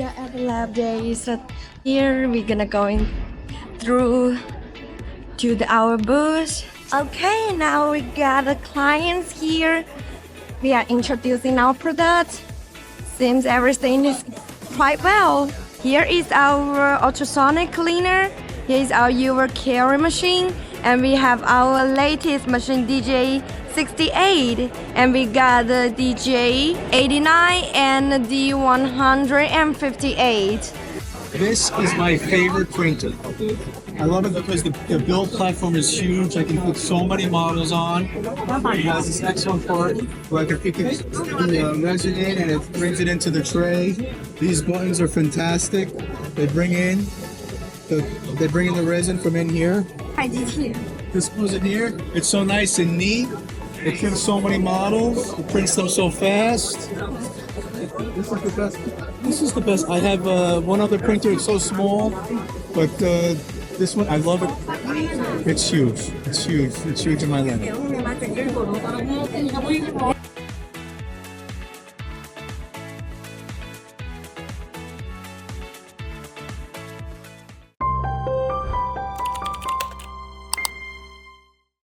We are at the lab day, so here we're gonna going through to our booth. Okay, now we got the clients here. We are introducing our product. Seems everything is quite well. Here is our ultrasonic cleaner. Here is our UV carry machine, and we have our latest machine DJ68, and we got the DJ89 and the D158. This is my favorite printer. I love it because the build platform is huge. I can put so many models on. It has this excellent part where I can pick the resin in and it brings it into the tray. These buttons are fantastic. They bring in the resin from in here. This goes in here. It's so nice and neat. It prints so many models. It prints them so fast. This is the best. This is the best. I have one other printer. It's so small, but this one, I love it. It's huge. It's huge. It's huge in my lab.